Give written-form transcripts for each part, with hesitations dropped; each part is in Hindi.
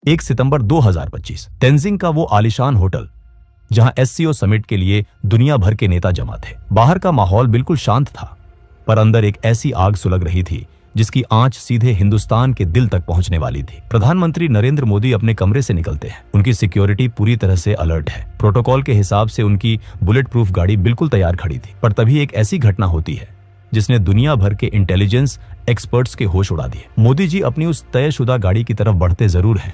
1 सितंबर 2025। तेंजिंग का वो आलीशान होटल जहां एससीओ समिट के लिए दुनिया भर के नेता जमा थे। बाहर का माहौल बिल्कुल शांत था, पर अंदर एक ऐसी आग सुलग रही थी जिसकी आंच सीधे हिंदुस्तान के दिल तक पहुंचने वाली थी। प्रधानमंत्री नरेंद्र मोदी अपने कमरे से निकलते हैं। उनकी सिक्योरिटी पूरी तरह से अलर्ट है। प्रोटोकॉल के हिसाब से उनकी बुलेट प्रूफ गाड़ी बिल्कुल तैयार खड़ी थी। पर तभी एक ऐसी घटना होती है जिसने दुनिया भर के इंटेलिजेंस एक्सपर्ट्स के होश उड़ा दिए। मोदी जी अपनी उस तयशुदा गाड़ी की तरफ बढ़ते जरूर हैं,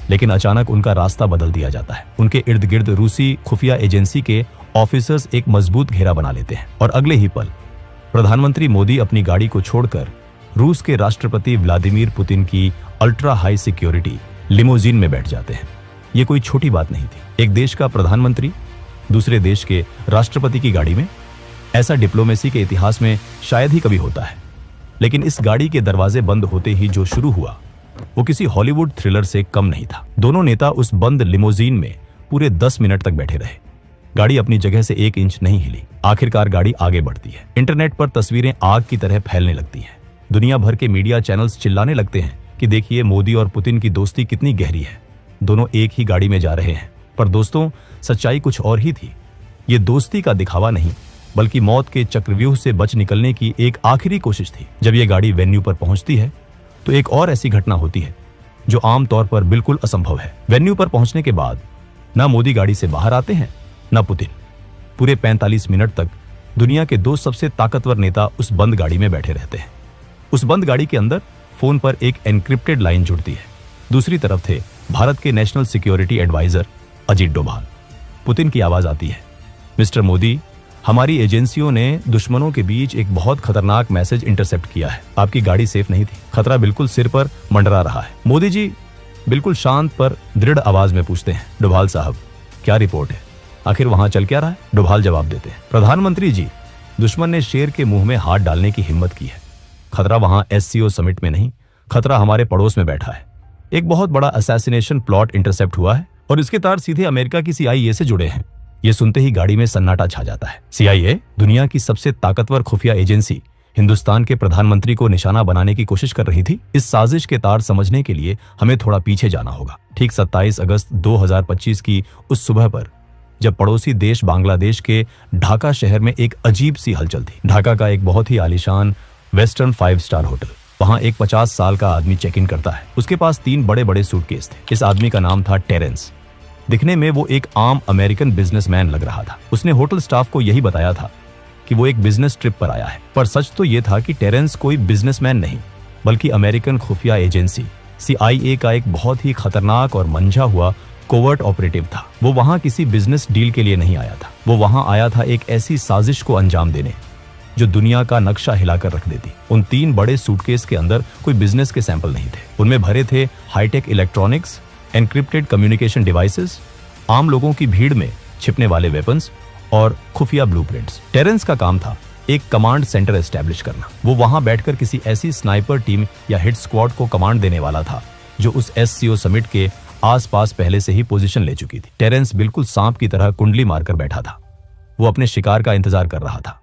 लेकिन अचानक उनका रास्ता बदल दिया जाता है। उनके इर्द गिर्द रूसी खुफिया एजेंसी के ऑफिसर्स एक मजबूत घेरा बना लेते हैं और अगले ही पल प्रधानमंत्री मोदी अपनी गाड़ी को छोड़कर रूस के राष्ट्रपति व्लादिमीर पुतिन की अल्ट्रा हाई सिक्योरिटी लिमोजीन में बैठ जाते हैं। ये कोई छोटी बात नहीं थी। एक देश का प्रधानमंत्री दूसरे देश के राष्ट्रपति की गाड़ी में, ऐसा डिप्लोमेसी के इतिहास में शायद ही कभी होता है। लेकिन इस गाड़ी के दरवाजे बंद होते ही जो शुरू हुआ वो किसी हॉलीवुड थ्रिलर से कम नहीं था। दोनों नेता उस बंद लिमोजीन में पूरे 10 मिनट तक बैठे रहे। गाड़ी अपनी जगह से 1 इंच नहीं हिली। आखिरकार गाड़ी आगे बढ़ती है। इंटरनेट पर तस्वीरें आग की तरह फैलने लगती हैं। दुनिया भर के मीडिया चैनल्स चिल्लाने लगते हैं कि देखिए मोदी और पुतिन की दोस्ती कितनी गहरी है। दोनों एक ही गाड़ी में जा रहे हैं। पर दोस्तों, सच्चाई कुछ और ही थी। ये दोस्ती का दिखावा नहीं, बल्कि मौत के चक्रव्यूह से बच निकलने की एक आखिरी कोशिश थी। जब ये गाड़ी वेन्यू पर पहुंचती है तो एक और ऐसी घटना होती है जो आमतौर पर बिल्कुल असंभव है। वेन्यू पर पहुंचने के बाद ना मोदी गाड़ी से बाहर आते हैं ना पुतिन। पूरे 45 मिनट तक दुनिया के 2 सबसे ताकतवर नेता उस बंद गाड़ी में बैठे रहते हैं। उस बंद गाड़ी के अंदर फोन पर एक एनक्रिप्टेड लाइन जुड़ती है। दूसरी तरफ थे भारत के national security adviser Ajit Doval. Putin की आवाज आती है, मिस्टर मोदी, हमारी एजेंसियों ने दुश्मनों के बीच एक बहुत खतरनाक मैसेज इंटरसेप्ट किया है। आपकी गाड़ी सेफ नहीं थी। खतरा बिल्कुल सिर पर मंडरा रहा है। मोदी जी बिल्कुल शांत पर दृढ़ आवाज में पूछते हैं, डोभाल साहब, क्या रिपोर्ट है? आखिर वहां चल क्या रहा है? डोभाल जवाब देते हैं, प्रधानमंत्री जी, दुश्मन ने शेर के मुंह में हाथ डालने की हिम्मत की है। खतरा वहां एससीओ समिट में नहीं, खतरा हमारे पड़ोस में बैठा है। एक बहुत बड़ा असैसिनेशन प्लॉट इंटरसेप्ट हुआ है और इसके तार सीधे अमेरिका की CIA से जुड़े हैं। ये सुनते ही गाड़ी में सन्नाटा छा जाता है। CIA, दुनिया की सबसे ताकतवर खुफिया एजेंसी, हिंदुस्तान के प्रधानमंत्री को निशाना बनाने की कोशिश कर रही थी। इस साजिश के तार समझने के लिए हमें थोड़ा पीछे जाना होगा। ठीक 27 अगस्त 2025 की उस सुबह पर, जब पड़ोसी देश बांग्लादेश के ढाका शहर में एक अजीब सी हलचल थी। ढाका का एक बहुत ही आलीशान वेस्टर्न 5 स्टार होटल। वहां एक 50 साल का आदमी चेक इन करता है। उसके पास 3 बड़े बड़े सूटकेस थे। इस आदमी का नाम था टेरेंस। दिखने में वो एक आम अमेरिकन बिजनेसमैन लग रहा था। उसने होटल स्टाफ को यही बताया था कि वो एक बिजनेस ट्रिप पर आया है। पर सच तो ये था कि टेरेंस कोई बिजनेसमैन नहीं, बल्कि अमेरिकन खुफिया एजेंसी CIA का एक बहुत ही खतरनाक और मंझा हुआ कोवर्ट ऑपरेटिव था। वो वहां किसी बिजनेस डील के लिए नहीं आया था। वो वहां आया था एक ऐसी साजिश को अंजाम देने जो दुनिया का नक्शा हिलाकर रख देती। उन 3 बड़े सूटकेस के अंदर कोई बिजनेस के सैंपल नहीं थे। उनमें भरे थे high tech electronics, encrypted communication devices, आम लोगों की भीड़ में छिपने वाले वेपन्स और खुफिया ब्लूप्रिंट्स। टेरेंस का काम था एक कमांड सेंटर एस्टैब्लिश करना। वो वहां बैठकर किसी ऐसी स्नाइपर टीम या हिट स्क्वाड को कमांड देने वाला था जो उस एससीओ समिट के आसपास पहले से ही पोजीशन ले चुकी थी। टेरेंस बिल्कुल सांप की तरह कुंडली मारकर बैठा था। वो अपने शिकार का इंतजार कर रहा था।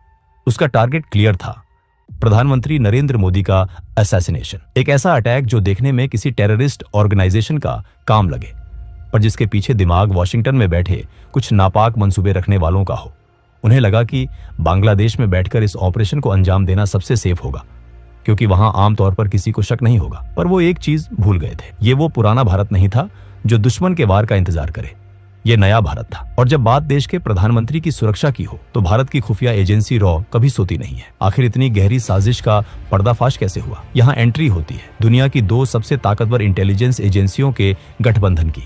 उसका टारगेट क्लियर था, प्रधानमंत्री नरेंद्र मोदी का असैसिनेशन। एक ऐसा अटैक जो देखने में किसी टेररिस्ट ऑर्गेनाइजेशन का काम लगे, पर जिसके पीछे दिमाग वॉशिंगटन में बैठे कुछ नापाक मंसूबे रखने वालों का हो। उन्हें लगा कि बांग्लादेश में बैठकर इस ऑपरेशन को अंजाम देना सबसे सेफ होगा, क्योंकि वहां आमतौर पर किसी को शक नहीं होगा। पर वो एक चीज भूल गए थे, ये वो पुराना भारत नहीं था जो दुश्मन के वार का इंतजार करे। ये नया भारत था। और जब बात देश के प्रधानमंत्री की सुरक्षा की हो तो भारत की खुफिया एजेंसी रॉ कभी सोती नहीं है। आखिर इतनी गहरी साजिश का पर्दाफाश कैसे हुआ? यहाँ एंट्री होती है दुनिया की 2 सबसे ताकतवर इंटेलिजेंस एजेंसियों के गठबंधन की,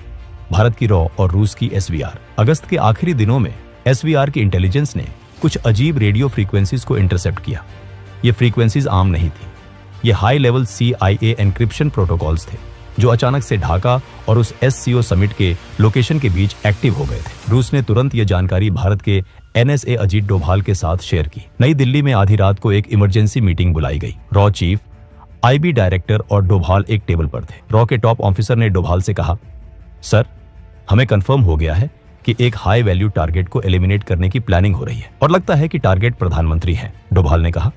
भारत की रॉ और रूस की SVR। अगस्त के आखिरी दिनों में SVR की इंटेलिजेंस ने कुछ अजीब रेडियो फ्रीक्वेंसीज को इंटरसेप्ट किया। ये फ्रीक्वेंसीज आम नहीं थी। ये high level CIA encryption protocols थे जो अचानक से ढाका और उस एससीओ समिट के लोकेशन के बीच एक्टिव हो गए थे। रूस ने तुरंत ये जानकारी भारत के NSA अजीत डोभाल के साथ शेयर की। नई दिल्ली में आधी रात को एक इमरजेंसी मीटिंग बुलाई गई। रॉ चीफ, IB डायरेक्टर और डोभाल एक टेबल पर थे। रॉ के टॉप ऑफिसर ने डोभाल से कहा, सर, हमें कंफर्म हो गया है कि एक हाई वैल्यू टारगेट को एलिमिनेट करने की प्लानिंग हो रही है और लगता है कि टारगेट प्रधानमंत्री हैं। डोभाल ने कहा,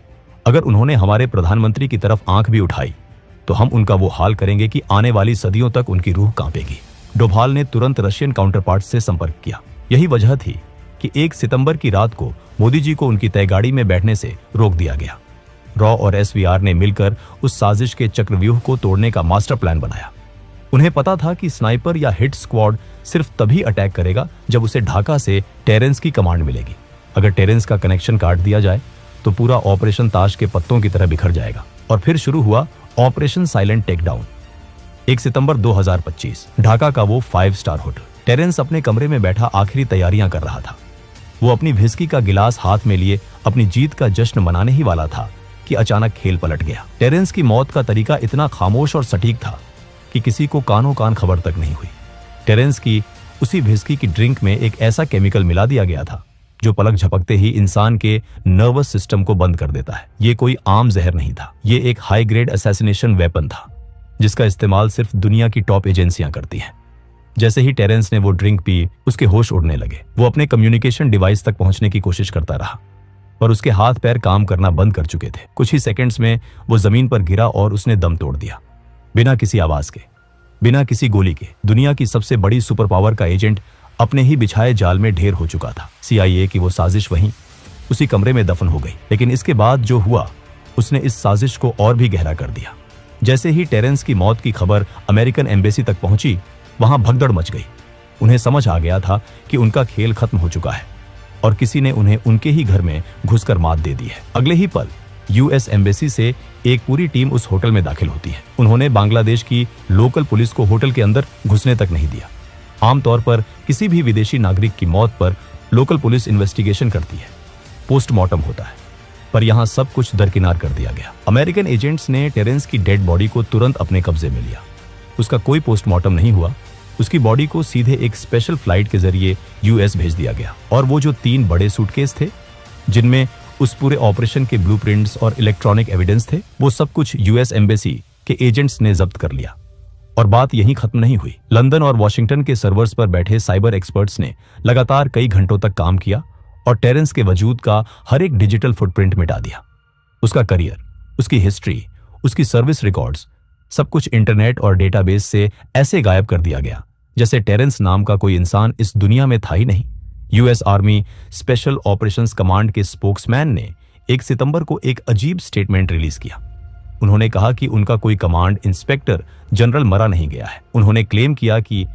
अगर उन्होंने हमारे प्रधानमंत्री की तरफ आंख भी उठाई तो हम उनका वो हाल करेंगे कि आने वाली सदियों तक उनकी रूह कांपेगी। डोभाल ने तुरंत रशियन काउंटरपार्ट से संपर्क किया। यही वजह थी कि 1 सितंबर की रात को मोदी जी को उनकी तय गाड़ी में बैठने से रोक दिया गया। रॉ और एसवीआर ने मिलकर उस साजिश के चक्रव्यूह को तोड़ने का मास्टर प्लान बनाया। उन्हें पता था कि स्नाइपर या हिट स्क्वाड सिर्फ तभी अटैक करेगा जब उसे ढाका से टेरेंस की कमांड मिलेगी। अगर टेरेंस का कनेक्शन काट दिया जाए तो पूरा ऑपरेशन ताश के पत्तों की तरह बिखर जाएगा। और फिर शुरू हुआ ऑपरेशन साइलेंट टेकडाउन। 1 सितंबर 2025 ढाका का वो 5 स्टार होटल। टेरेंस अपने कमरे में बैठा आखिरी तैयारियां कर रहा था। वो अपनी व्हिस्की का गिलास हाथ में लिए अपनी जीत का जश्न मनाने ही वाला था कि अचानक खेल पलट गया। टेरेंस की मौत का तरीका इतना खामोश और सटीक था कि किसी को कानों कान खबर तक नहीं हुई। टेरेंस की उसी व्हिस्की की ड्रिंक में एक ऐसा केमिकल मिला दिया गया था जो पलक झपकते ही इंसान के नर्वस सिस्टम को बंद कर देता है। ये कोई आम जहर नहीं था, ये एक हाई ग्रेड असैसिनेशन वेपन था जिसका इस्तेमाल सिर्फ दुनिया की टॉप एजेंसियां करती हैं। जैसे ही टेरेंस ने वो ड्रिंक पी, उसके होश उड़ने लगे। वो अपने कम्युनिकेशन डिवाइस तक पहुंचने की कोशिश करता रहा, पर उसके हाथ पैर काम करना बंद कर चुके थे। कुछ ही सेकंड्स में वो जमीन पर गिरा और उसने दम तोड़ दिया, बिना किसी आवाज के, बिना किसी गोली के। दुनिया की सबसे बड़ी सुपर पावर का एजेंट अपने ही बिछाए जाल में ढेर हो चुका था। CIA की वो साजिश वहीं उसी कमरे में दफन हो गई। लेकिन इसके बाद जो हुआ उसने इस साजिश को और भी गहरा कर दिया। जैसे ही टेरेंस की मौत की खबर अमेरिकन एम्बेसी तक पहुंची, वहां भगदड़ मच गई। उन्हें समझ आ गया था कि उनका खेल खत्म हो चुका है और किसी ने उन्हें उनके ही घर में घुसकर मात दे दी है। अगले ही पल US एम्बेसी से एक पूरी टीम उस होटल में दाखिल होती है। उन्होंने बांग्लादेश की लोकल पुलिस को होटल के अंदर घुसने तक नहीं दिया। आमतौर पर किसी भी विदेशी नागरिक की मौत पर लोकल पुलिस इन्वेस्टिगेशन करती है, पोस्टमार्टम होता है, पर यहां सब कुछ दरकिनार कर दिया गया। अमेरिकन एजेंट्स ने टेरेंस की डेड बॉडी को तुरंत अपने कब्जे में लिया। उसका कोई पोस्टमार्टम नहीं हुआ। उसकी बॉडी को सीधे एक स्पेशल फ्लाइट के जरिए US भेज दिया गया। और वो जो 3 बड़े सूटकेस थे जिनमें उस पूरे ऑपरेशन के ब्लूप्रिंट्स और इलेक्ट्रॉनिक एविडेंस थे, वो सब कुछ US एम्बेसी के एजेंट्स ने जब्त कर लिया। और बात यहीं खत्म नहीं हुई। लंदन और वॉशिंगटन के सर्वर्स पर बैठे साइबर एक्सपर्ट्स ने लगातार कई घंटों तक काम किया और टेरेंस के वजूद का हर एक डिजिटल फुटप्रिंट मिटा दिया। उसका करियर, उसकी हिस्ट्री, उसकी सर्विस रिकॉर्ड्स, सब कुछ इंटरनेट और डेटाबेस से ऐसे गायब कर दिया गया जैसे टेरेंस नाम का कोई इंसान इस दुनिया में था ही नहीं। US army special operations command के स्पोक्समैन ने 1 सितंबर को एक अजीब स्टेटमेंट रिलीज किया। उन्होंने कहा कि उनका कोई कमांड इंस्पेक्टर जनरल मरा नहीं गया है। उन्होंने क्लेम किया कि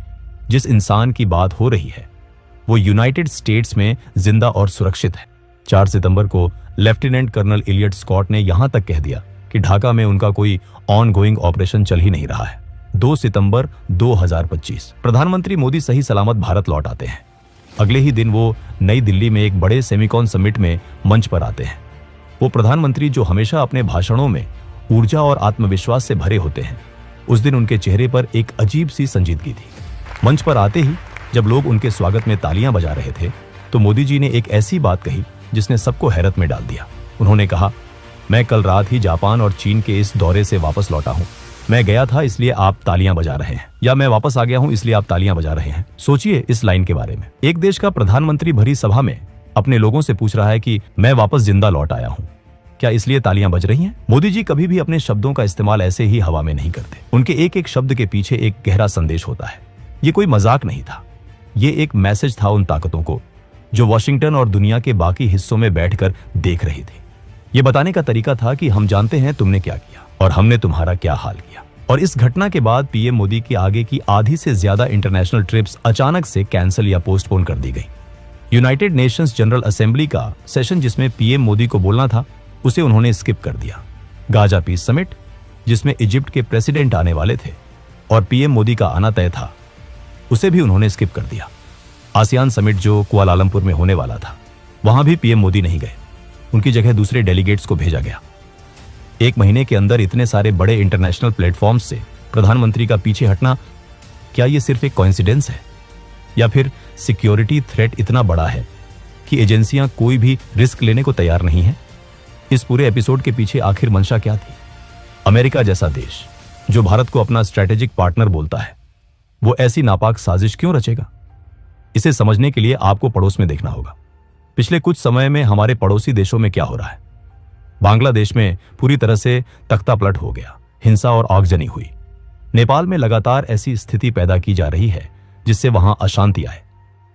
जिस इंसान की बात हो रही है वो यूनाइटेड स्टेट्स में जिंदा और सुरक्षित है। 4 सितंबर को लेफ्टिनेंट कर्नल इलियट स्कॉट ने यहां तक कह दिया कि ढाका में उनका कोई ऑन गोइंग ऑपरेशन चल ही नहीं रहा है। 2 सितंबर 2025 प्रधानमंत्री मोदी सही सलामत भारत लौट आते हैं। अगले ही दिन वो नई दिल्ली में एक बड़े सेमिकॉन समिट में मंच पर आते हैं। वो प्रधानमंत्री जो हमेशा अपने भाषणों में ऊर्जा और आत्मविश्वास से भरे होते हैं, उस दिन उनके चेहरे पर एक अजीब सी संजीदगी थी। मंच पर आते ही जब लोग उनके स्वागत में तालियां बजा रहे थे तो मोदी जी ने एक ऐसी बात कही जिसने सबको हैरत में डाल दिया। उन्होंने कहा, मैं कल रात ही जापान और चीन के इस दौरे से वापस लौटा हूं। मैं गया था इसलिए आप तालियां बजा रहे हैं, या मैं वापस आ गया हूं इसलिए आप तालियां बजा रहे हैं। सोचिए इस लाइन के बारे में। एक देश का प्रधानमंत्री भरी सभा में अपने लोगों से पूछ रहा है कि मैं वापस जिंदा लौट आया हूं, क्या इसलिए तालियां बज रही हैं? मोदी जी कभी भी अपने शब्दों का इस्तेमाल ऐसे ही हवा में नहीं करते। उनके एक एक शब्द के पीछे एक गहरा संदेश होता है। ये कोई मजाक नहीं था, ये एक मैसेज था उन ताकतों को जो वॉशिंगटन और दुनिया के बाकी हिस्सों में बैठकर देख रही थी। ये बताने का तरीका था कि हम जानते हैं तुमने क्या किया और हमने तुम्हारा क्या हाल किया। और इस घटना के बाद PM मोदी की आगे की आधी से ज्यादा इंटरनेशनल ट्रिप्स अचानक से कैंसिल या पोस्टपोन कर दी गई। यूनाइटेड नेशंस जनरल असेंबली का सेशन जिसमें PM मोदी को बोलना था, उसे उन्होंने स्किप कर दिया। गाजा पीस समिट जिसमें इजिप्ट के प्रेसिडेंट आने वाले थे और PM मोदी का आना तय था, उसे भी उन्होंने स्किप कर दिया। आसियान समिट जो कुआलालंपुर में होने वाला था, वहां भी PM मोदी नहीं गए। उनकी जगह दूसरे डेलीगेट्स को भेजा गया। 1 महीने के अंदर इतने सारे बड़े इंटरनेशनल प्लेटफॉर्म्स से प्रधानमंत्री का पीछे हटना, क्या ये सिर्फ एक कोइंसिडेंस है या फिर सिक्योरिटी थ्रेट इतना बड़ा है कि एजेंसियां कोई भी रिस्क लेने को तैयार नहीं है? इस पूरे एपिसोड के पीछे आखिर मंशा क्या थी? अमेरिका जैसा देश जो भारत को अपना स्ट्रेटेजिक पार्टनर बोलता है, वो ऐसी नापाक साजिश क्यों रचेगा? इसे समझने के लिए आपको पड़ोस में देखना होगा। पिछले कुछ समय में हमारे पड़ोसी देशों में क्या हो रहा है। बांग्लादेश में पूरी तरह से तख्ता पलट हो गया। हिंसा और आगजनी हुई। नेपाल में लगातार ऐसी स्थिति पैदा की जा रही है जिससे वहां अशांति आए।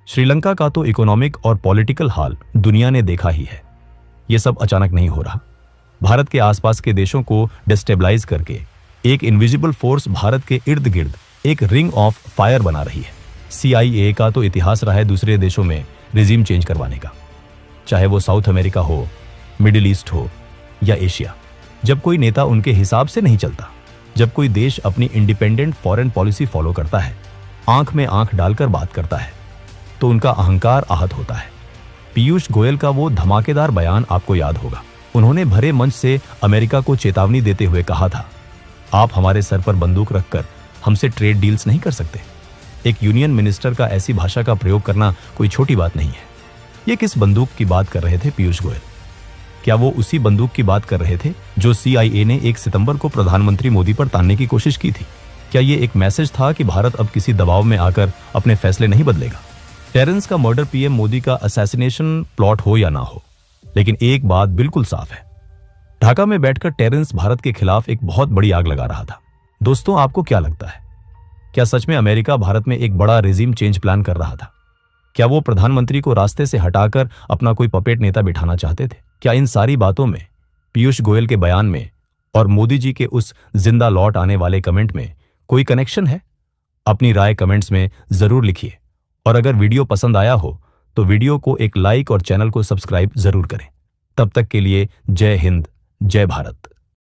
श्रीलंका का तो इकोनॉमिक और पॉलिटिकल हाल दुनिया ने देखा ही है। यह सब अचानक नहीं हो रहा। भारत के आसपास के देशों को डिस्टेबलाइज करके एक इनविजिबल फोर्स भारत के इर्द गिर्द एक रिंग ऑफ फायर बना रही है। CIA का तो इतिहास रहा है दूसरे देशों में रिजीम चेंज करवाने का, चाहे वो साउथ अमेरिका हो, मिडिल ईस्ट हो या एशिया। जब कोई नेता उनके हिसाब से नहीं चलता, जब कोई देश अपनी इंडिपेंडेंट फॉरेन पॉलिसी फॉलो करता है, आंख में आंख डालकर बात करता है, तो उनका अहंकार आहत होता है। पीयूष गोयल का वो धमाकेदार बयान आपको याद होगा। उन्होंने भरे मंच से अमेरिका को चेतावनी देते हुए कहा था, आप हमारे सर पर बंदूक रखकर हमसे ट्रेड डील्स नहीं कर सकते। एक यूनियन मिनिस्टर का ऐसी भाषा का प्रयोग करना कोई छोटी बात नहीं है। ये किस बंदूक की बात कर रहे थे पीयूष गोयल? क्या वो उसी बंदूक की बात कर रहे थे जो CIA ने 1 सितंबर को प्रधानमंत्री मोदी पर तानने की कोशिश की थी? क्या ये एक मैसेज था कि भारत अब किसी दबाव में आकर अपने फैसले नहीं बदलेगा? टेरेंस का मर्डर PM मोदी का असैसिनेशन प्लॉट हो या ना हो, लेकिन एक बात बिल्कुल साफ है, ढाका में बैठकर टेरेंस भारत के खिलाफ एक बहुत बड़ी आग लगा रहा था। दोस्तों, आपको क्या लगता है, क्या सच में अमेरिका भारत में एक बड़ा रेजिम चेंज प्लान कर रहा था? क्या वो प्रधानमंत्री को रास्ते से हटाकर अपना कोई पपेट नेता बिठाना चाहते थे? क्या इन सारी बातों में, पीयूष गोयल के बयान में और मोदी जी के उस जिंदा लौट आने वाले कमेंट में कोई कनेक्शन है? अपनी राय कमेंट्स में जरूर लिखिए और अगर वीडियो पसंद आया हो तो वीडियो को एक लाइक और चैनल को सब्सक्राइब जरूर करें। तब तक के लिए जय हिंद, जय भारत।